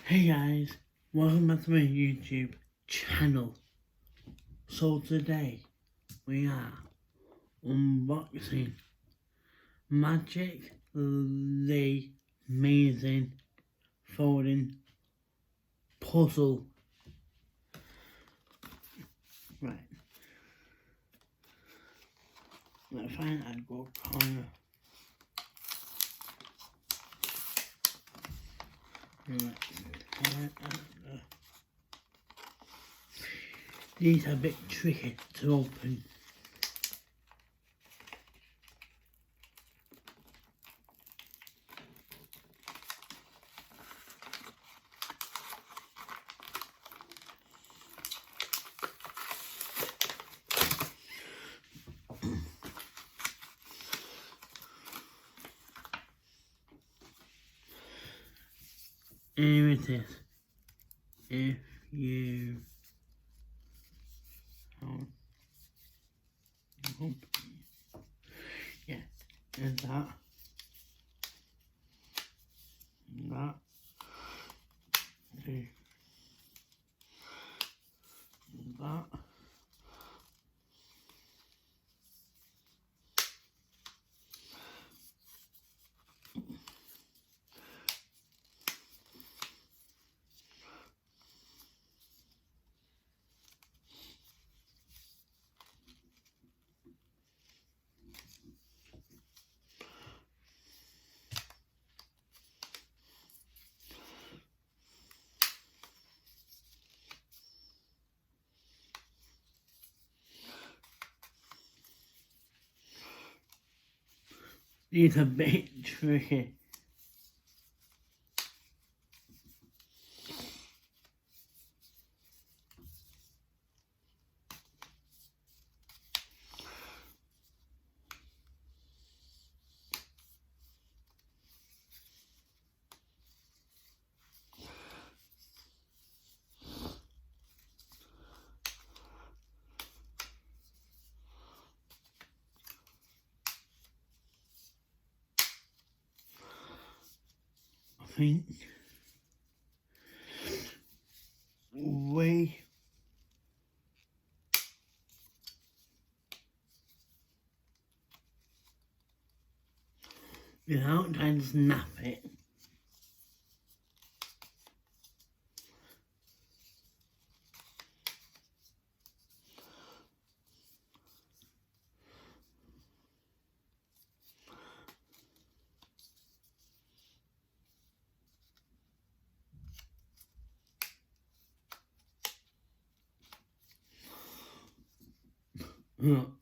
Hey guys, welcome back to my YouTube channel. So today we are unboxing Magic the Amazing Folding Puzzle. Right, let's find a good corner. These are a bit tricky to open. Here it is. If you yeah, and that, okay, that, these are a bit tricky. I think we without trying to snap it. Look,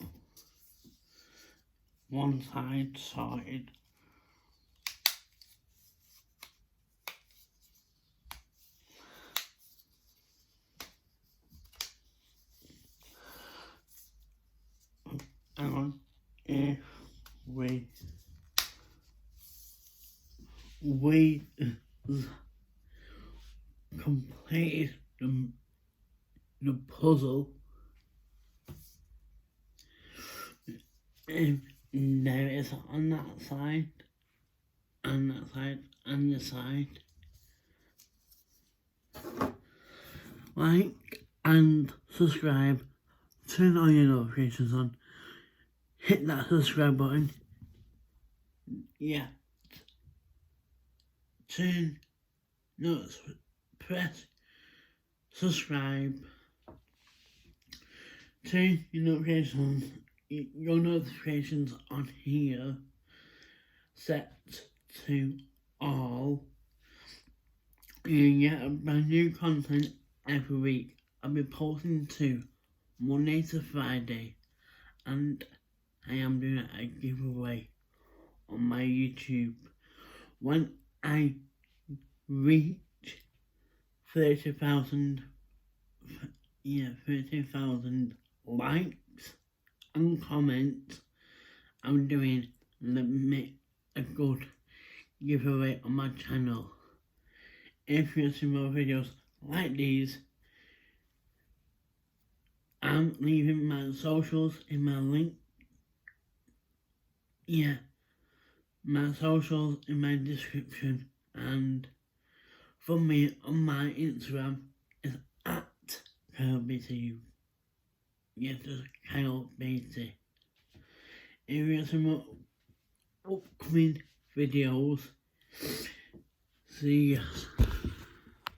one side sorted. And if we completed the puzzle, and there it is on that side, and that side, and the side. Like and subscribe, turn on your notifications on, hit that subscribe button. Yeah. Press subscribe, turn your notifications on here, set to all, and you get brand new content every week. I'll be posting to Monday to Friday, and I am doing a giveaway on my YouTube. When I reach 30,000 likes and comments, I'm doing a good giveaway on my channel. If you see more videos like these, I'm leaving my socials in my link. Yeah, my socials in my description, and from me on my Instagram is at Kyle Beatty. Yes, it's Kyle Beatty. If you have some upcoming videos, see ya.